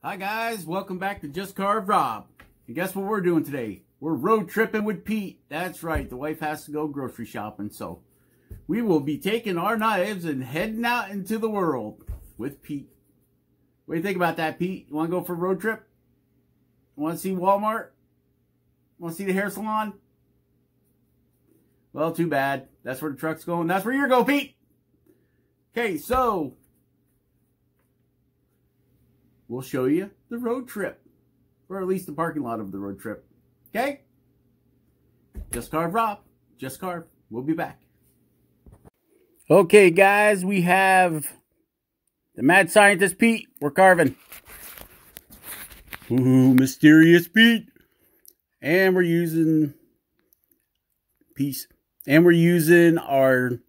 Hi guys, welcome back to Just Carve Rob. And guess what we're doing today? We're road tripping with Pete. That's right, the wife has to go grocery shopping, so we will be taking our knives and heading out into the world with Pete. What do you think about that, Pete? You want to go for a road trip? Want to see Walmart? Want to see the hair salon? Well, too bad. That's where the truck's going. That's where you're going, Pete. Okay, so we'll show you the road trip, or at least the parking lot of the road trip. Okay? Just Carve Rob. Just Carve. We'll be back. Okay, guys, we have the mad scientist Pete. We're carving. Ooh, mysterious Pete. And we're using our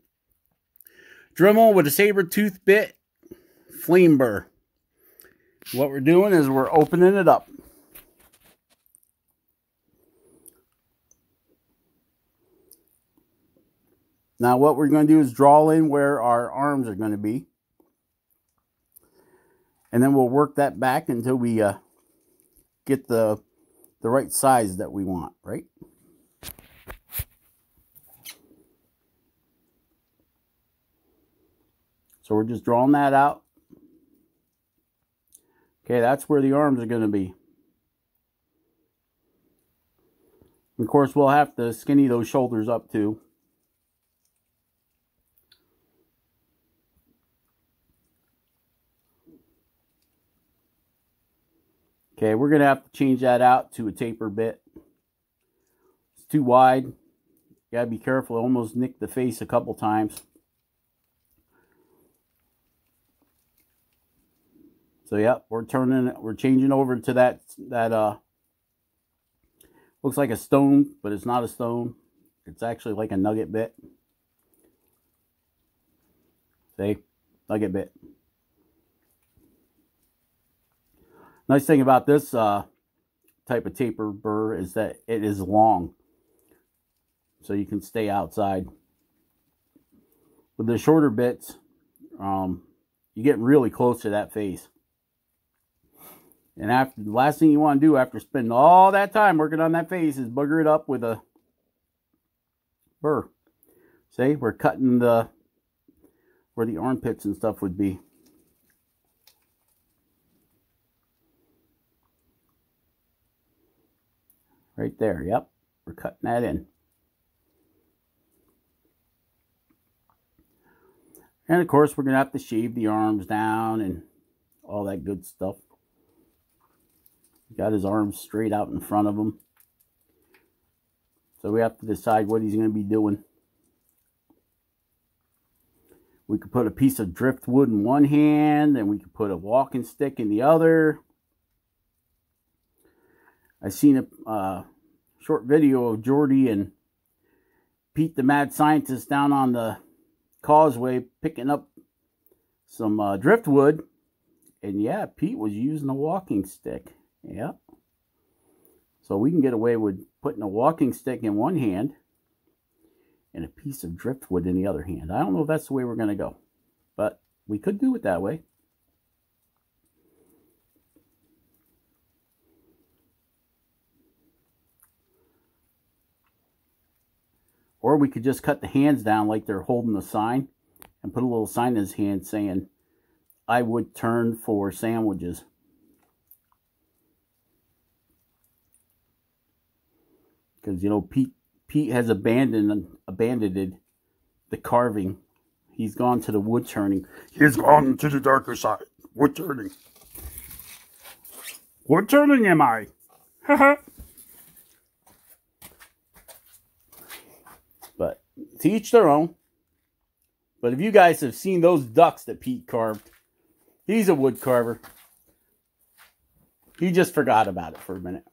dremel with a saber tooth bit flame burr. What we're doing is we're opening it up. Now what we're going to do is draw in where our arms are going to be. And then we'll work that back until we get the right size that we want, right? So we're just drawing that out. Okay, that's where the arms are going to be. Of course, we'll have to skinny those shoulders up too. Okay, we're going to have to change that out to a taper bit. It's too wide. You got to be careful. I almost nicked the face a couple times. So yeah, we're changing over to that looks like a stone, but it's not a stone. It's actually like a nugget bit. See? Nugget bit. Nice thing about this type of taper burr is that it is long. So you can stay outside. With the shorter bits, you get really close to that face. And the last thing you want to do after spending all that time working on that face is booger it up with a burr. See, we're cutting where the armpits and stuff would be. Right there, yep. We're cutting that in. And of course, we're going to have to shave the arms down and all that good stuff. Got his arms straight out in front of him. So we have to decide what he's going to be doing. We could put a piece of driftwood in one hand, and we could put a walking stick in the other. I seen a short video of Jordy and Pete the mad scientist down on the causeway picking up some driftwood. And yeah, Pete was using a walking stick. Yeah. So we can get away with putting a walking stick in one hand and a piece of driftwood in the other hand. I don't know if that's the way we're going to go, but we could do it that way. Or we could just cut the hands down like they're holding a sign and put a little sign in his hand saying, "I would turn for sandwiches." Because, you know, Pete has abandoned the carving. He's gone to the wood turning. He's gone to the darker side. Wood turning. Wood turning am I? But to each their own. But if you guys have seen those ducks that Pete carved, he's a wood carver. He just forgot about it for a minute.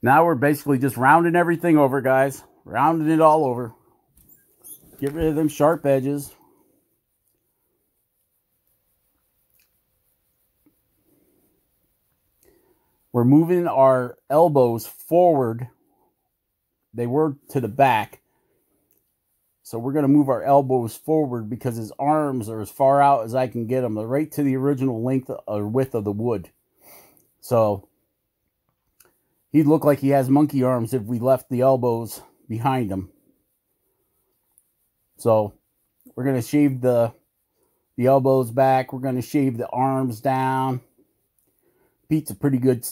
Now we're basically just rounding everything over, guys. Rounding it all over. Get rid of them sharp edges. we're moving our elbows forward. They were to the back. So we're going to move our elbows forward because his arms are as far out as I can get them. They're right to the original length or width of the wood. So he'd look like he has monkey arms if we left the elbows behind him. So we're going to shave the elbows back. We're going to shave the arms down. Pete's a pretty good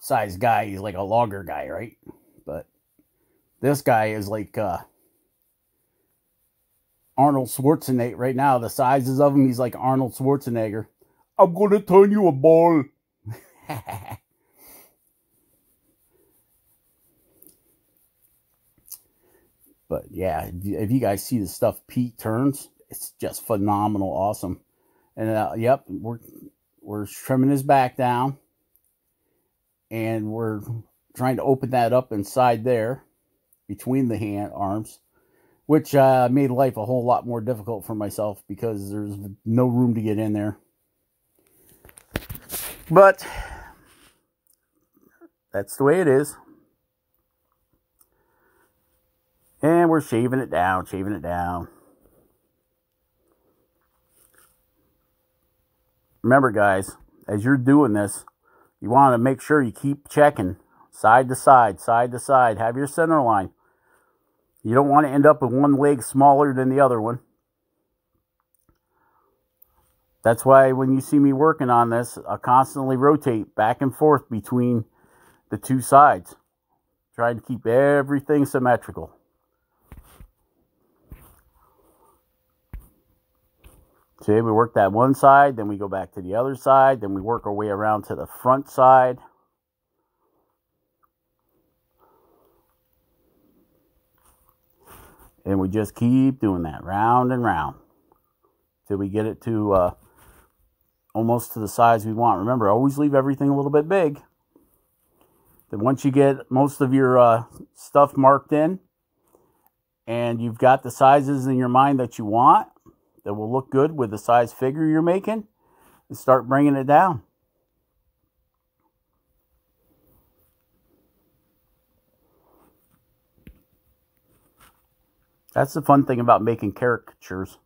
sized guy. He's like a logger guy, right? But this guy is like Arnold Schwarzenegger right now. The sizes of him, he's like Arnold Schwarzenegger. I'm gonna turn you a ball. But yeah, if you guys see the stuff Pete turns, it's just phenomenal, awesome. And yep, we're trimming his back down, and we're trying to open that up inside there between the arms, which made life a whole lot more difficult for myself because there's no room to get in there. But that's the way it is. And we're shaving it down, shaving it down. Remember, guys, as you're doing this, you want to make sure you keep checking side to side, side to side. Have your center line. You don't want to end up with one leg smaller than the other one. That's why when you see me working on this, I constantly rotate back and forth between the two sides, trying to keep everything symmetrical. See, we work that one side, then we go back to the other side, then we work our way around to the front side. And we just keep doing that round and round till we get it to almost to the size we want. Remember, always leave everything a little bit big. Then once you get most of your stuff marked in and you've got the sizes in your mind that you want, that will look good with the size figure you're making, and start bringing it down. That's the fun thing about making caricatures,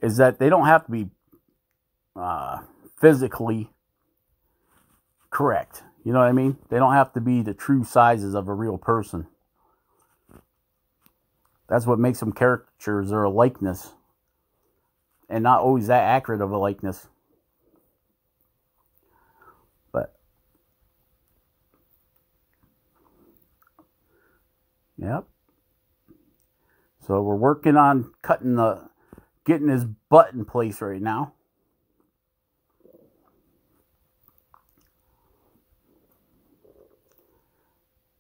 is that they don't have to be physically correct. You know what I mean? They don't have to be the true sizes of a real person. That's what makes them caricatures, or a likeness, and not always that accurate of a likeness. But yep. So we're working on getting his butt in place right now.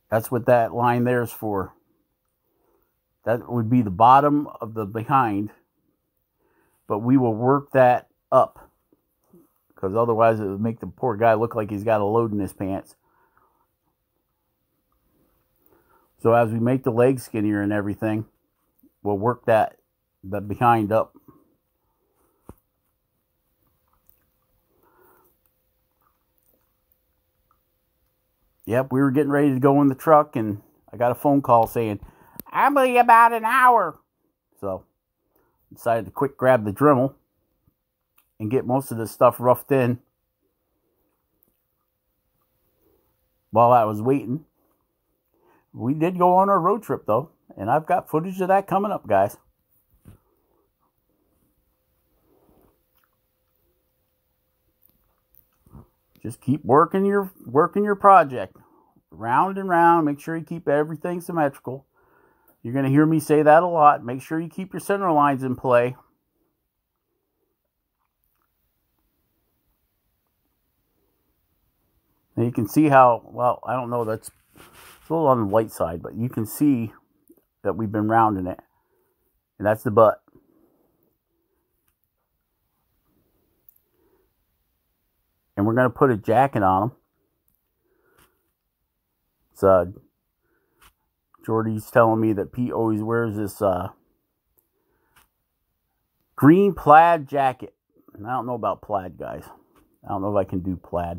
That's what that line there is for. That would be the bottom of the behind, but we will work that up, because otherwise it would make the poor guy look like he's got a load in his pants. So as we make the legs skinnier and everything, we'll work the behind up. Yep, we were getting ready to go in the truck, and I got a phone call saying, "I'll be about an hour." So decided to quick grab the dremel and get most of this stuff roughed in while I was waiting. We did go on our road trip, though, and I've got footage of that coming up, guys. Just keep working your project round and round. Make sure you keep everything symmetrical. You're going to hear me say that a lot. Make sure you keep your center lines in play. And you can see how, well, I don't know, it's a little on the light side, but you can see that we've been rounding it. And that's the butt. And we're going to put a jacket on them. So Jordy's telling me that Pete always wears this Green plaid jacket. I don't know about plaid, guys. I don't know if I can do plaid.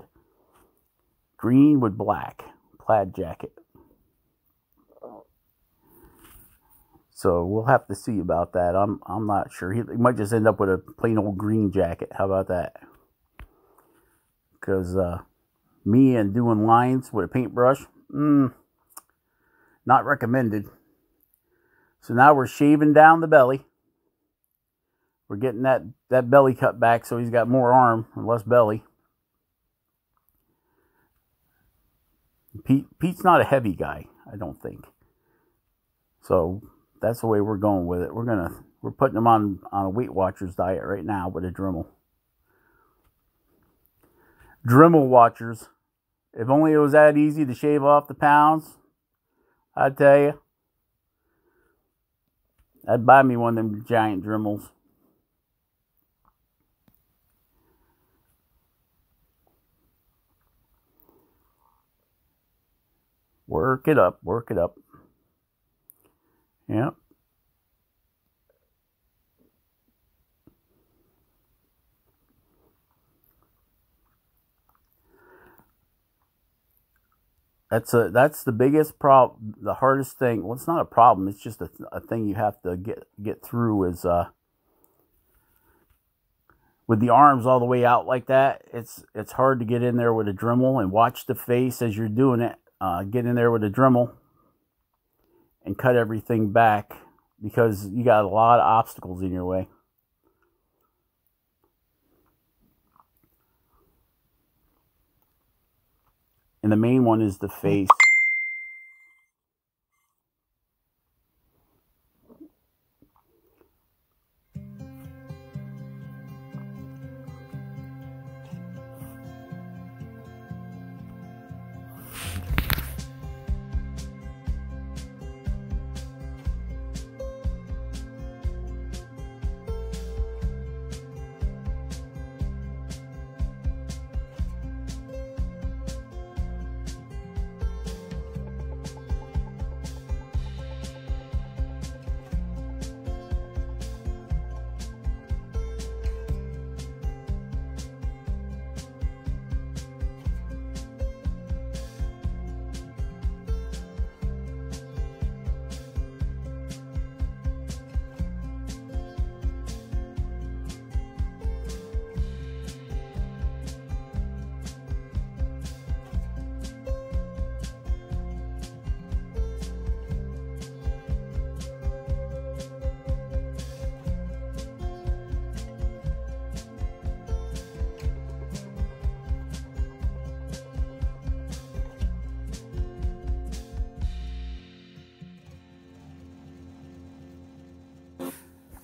Green with black. Plaid jacket. So we'll have to see about that. I'm not sure. He might just end up with a plain old green jacket. How about that? Because me and doing lines with a paintbrush, not recommended. So now we're shaving down the belly. We're getting that belly cut back so he's got more arm and less belly. Pete's not a heavy guy, I don't think. So that's the way we're going with it. We're putting him on a Weight Watchers diet right now with a Dremel. Dremel Watchers. If only it was that easy to shave off the pounds, I'd tell you. I'd buy me one of them giant Dremels. Work it up, work it up. Yep. That's the biggest problem, the hardest thing. Well, it's not a problem. It's just a thing you have to get through is with the arms all the way out like that. It's hard to get in there with a Dremel and watch the face as you're doing it. Get in there with a Dremel and cut everything back because you got a lot of obstacles in your way. And the main one is the face.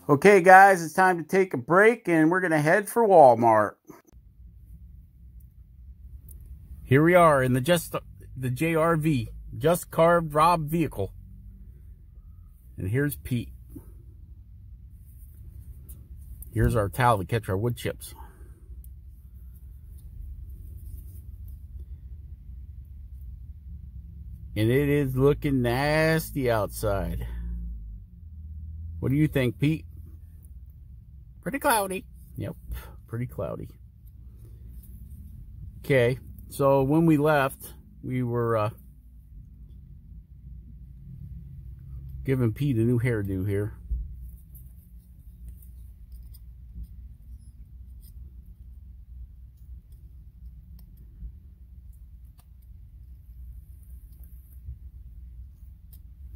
Okay, guys, it's time to take a break, and we're going to head for Walmart. Here we are in the JRV, Just Carved Rob vehicle. And here's Pete. Here's our towel to catch our wood chips. And it is looking nasty outside. What do you think, Pete? Pretty cloudy. Yep, pretty cloudy. Okay, so when we left, we were giving Pete a new hairdo here.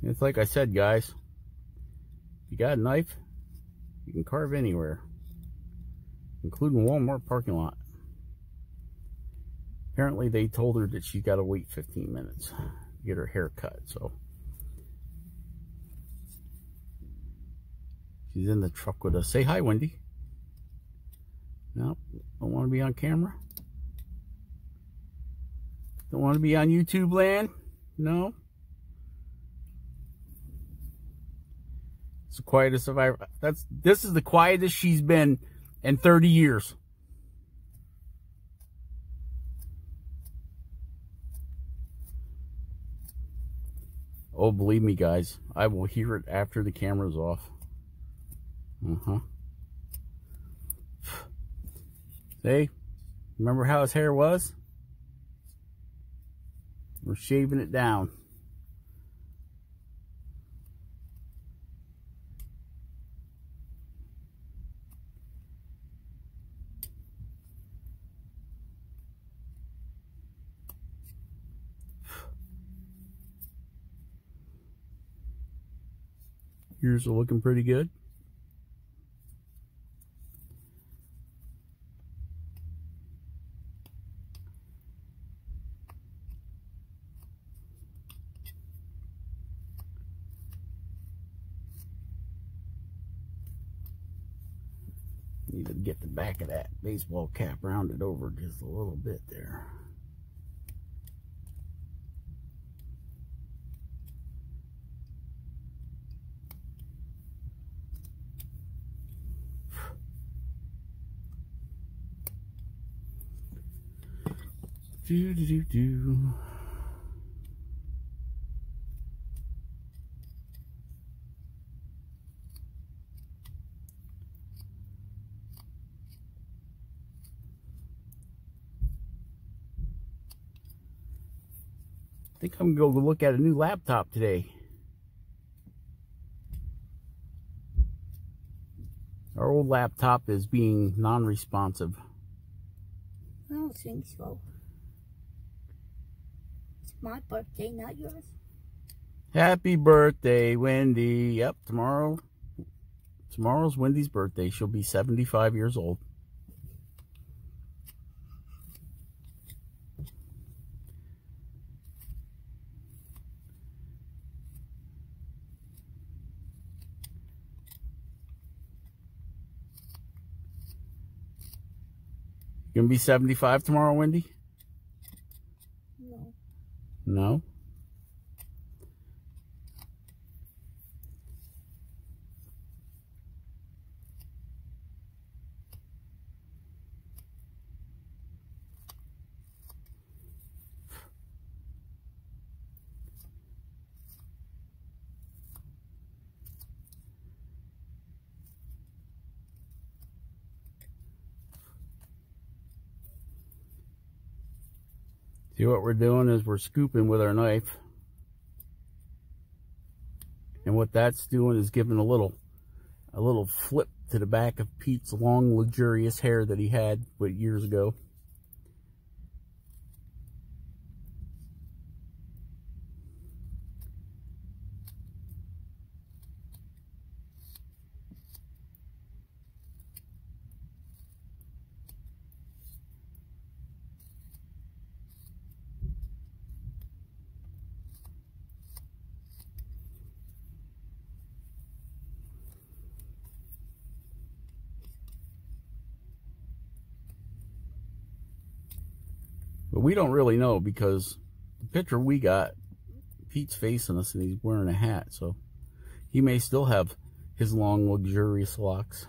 It's like I said, guys. You got a knife, you can carve anywhere, including Walmart parking lot. Apparently they told her that she's got to wait 15 minutes to get her hair cut, so she's in the truck with us. Say hi, Wendy. No, don't want to be on camera. Don't want to be on YouTube land. No. It's the quietest I've ever. This is the quietest she's been in 30 years. Oh, believe me, guys, I will hear it after the camera's off. See? Remember how his hair was? We're shaving it down. Ears are looking pretty good. Need to get the back of that baseball cap rounded over just a little bit there. Do do do do. I think I'm going to go look at a new laptop today. Our old laptop is being non-responsive. I don't think so. It's my birthday, not yours. Happy birthday, Wendy. Yep, tomorrow's Wendy's birthday. She'll be 75 years old. You gonna be 75 tomorrow, Wendy? No. No? See, what we're doing is we're scooping with our knife. And what that's doing is giving a little flip to the back of Pete's long, luxurious hair that he had years ago. But we don't really know, because the picture we got, Pete's facing us and he's wearing a hat, so he may still have his long, luxurious locks.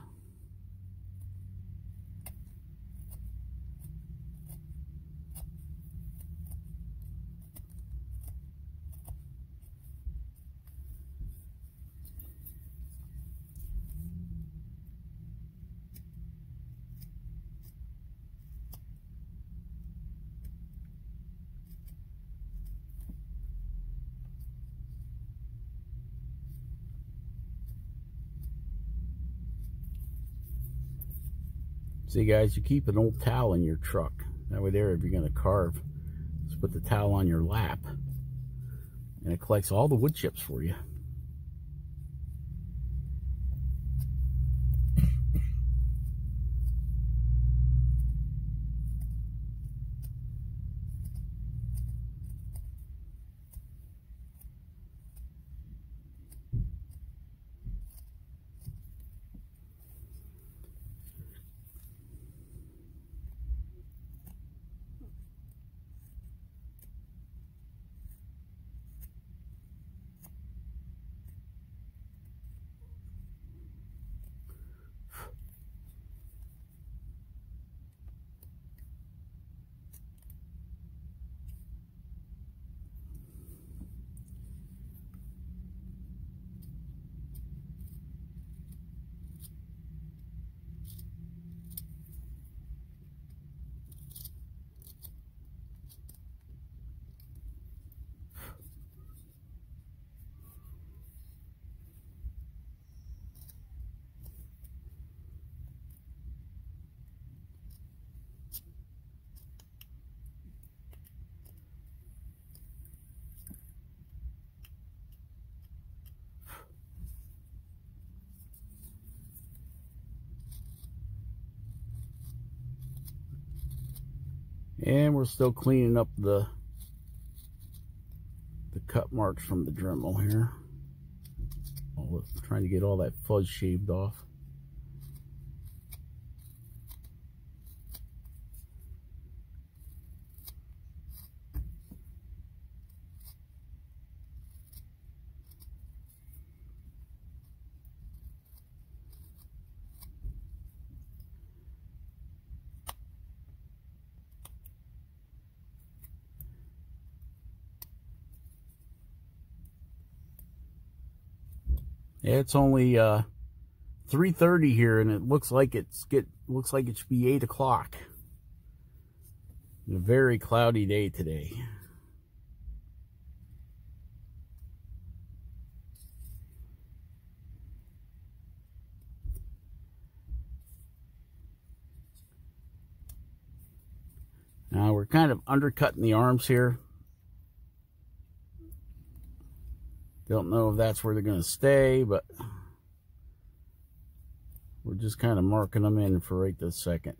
See, guys, you keep an old towel in your truck. That way there, if you're going to carve, just put the towel on your lap. And it collects all the wood chips for you. And we're still cleaning up the cut marks from the Dremel here. Trying to get all that fuzz shaved off. Yeah, it's only 3:30 here, and it looks like it should be 8 o'clock. A very cloudy day today. Now we're kind of undercutting the arms here. Don't know if that's where they're going to stay, but we're just kind of marking them in for right this second.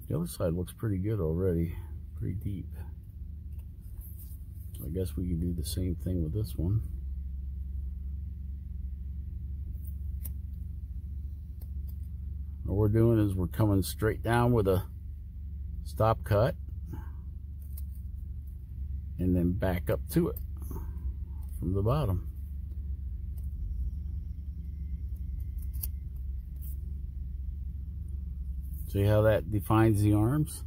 The other side looks pretty good already, pretty deep. So I guess we can do the same thing with this one. What we're doing is we're coming straight down with a stop cut and then back up to it from the bottom. See how that defines the arms?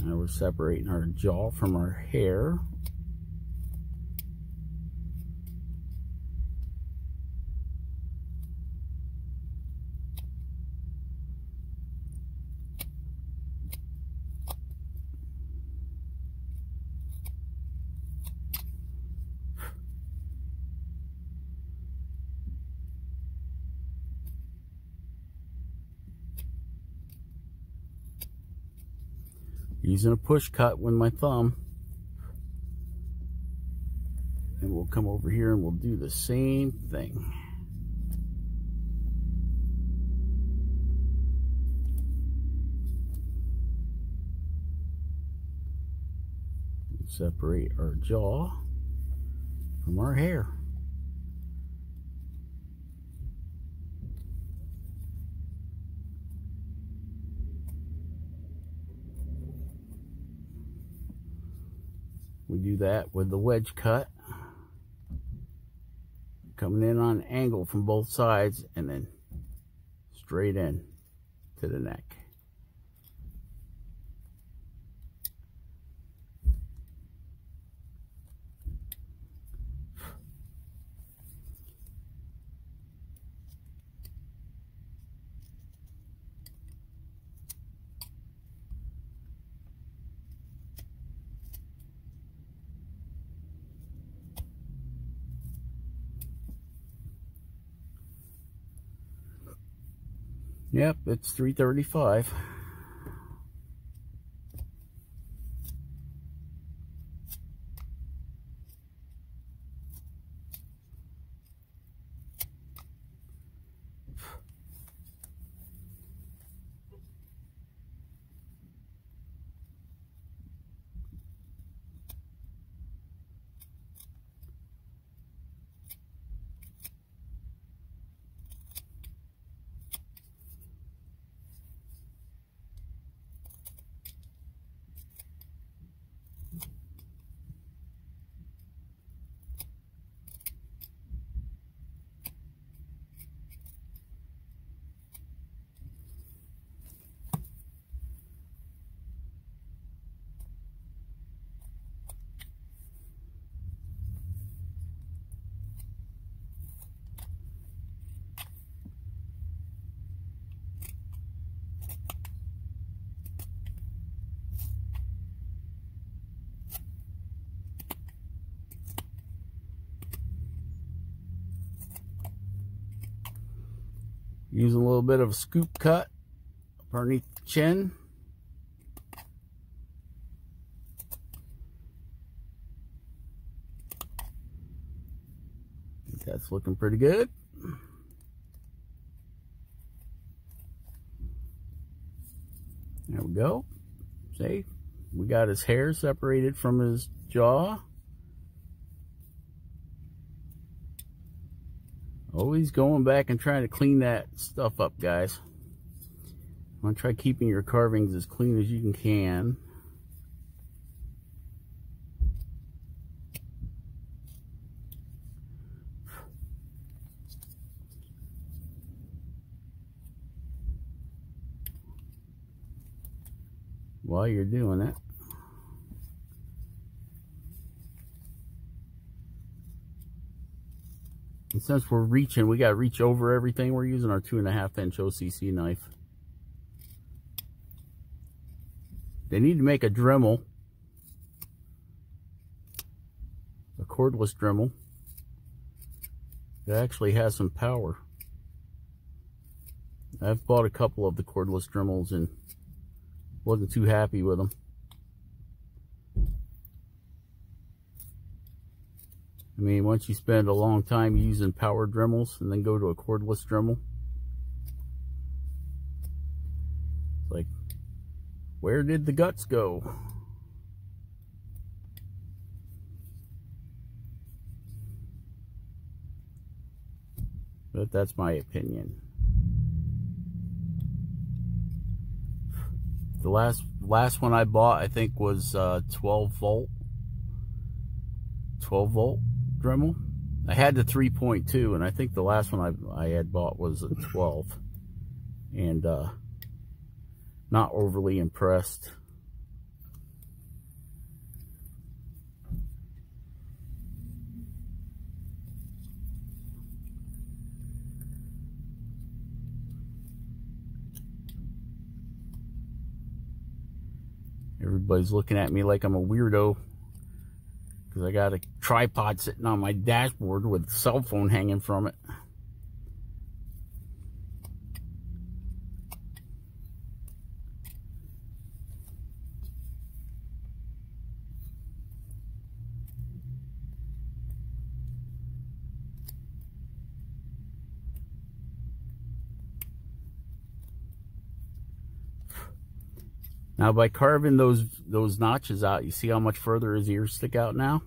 Now we're separating our jaw from our hair. Using a push cut with my thumb. And we'll come over here and we'll do the same thing. Separate our jaw from our hair. We do that with the wedge cut, coming in on an angle from both sides and then straight in to the neck. Yep, it's 3:35. Using a little bit of a scoop cut underneath the chin. That's looking pretty good. There we go. See, we got his hair separated from his jaw. Always going back and trying to clean that stuff up, guys. I'm going to try keeping your carvings as clean as you can. While you're doing it, and since we're reaching, we got to reach over everything. We're using our 2.5 inch OCC knife. They need to make a dremel, a cordless dremel that actually has some power. I've bought a couple of the cordless dremels and wasn't too happy with them. I mean, once you spend a long time using power dremels and then go to a cordless dremel, it's like, where did the guts go? But that's my opinion. The last one I bought, I think, was 12 volt Dremel. I had the 3.2, and I think the last one I had bought was a 12, and not overly impressed. Everybody's looking at me like I'm a weirdo because I got a tripod sitting on my dashboard with a cell phone hanging from it. Now, by carving those notches out, you see how much further his ears stick out now?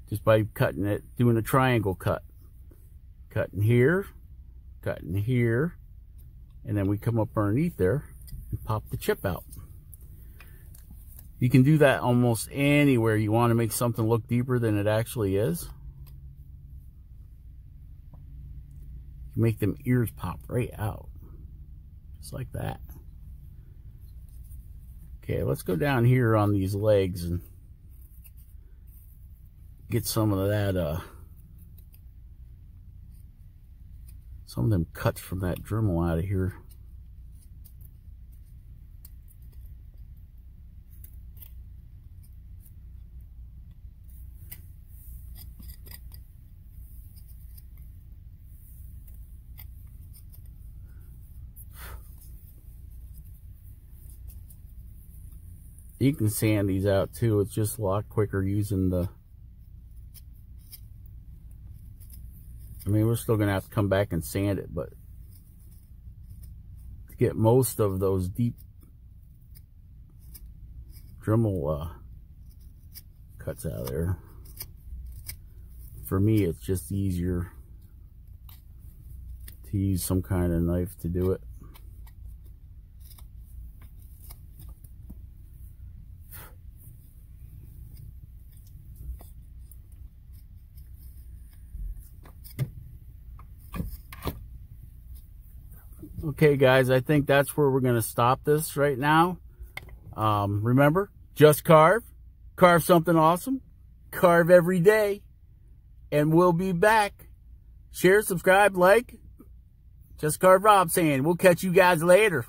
Just by cutting it, doing a triangle cut. Cutting here, and then we come up underneath there and pop the chip out. You can do that almost anywhere you want to make something look deeper than it actually is. You make them ears pop right out. Just like that. Okay, let's go down here on these legs and get some of that, some of them cuts from that Dremel out of here. You can sand these out too. It's just a lot quicker using the... I mean, we're still going to have to come back and sand it, but to get most of those deep Dremel cuts out of there, for me, it's just easier to use some kind of knife to do it. Okay, guys, I think that's where we're going to stop this right now. Remember, just carve something awesome, carve every day, and we'll be back. Share, subscribe, like. Just Carve Rob saying, we'll catch you guys later.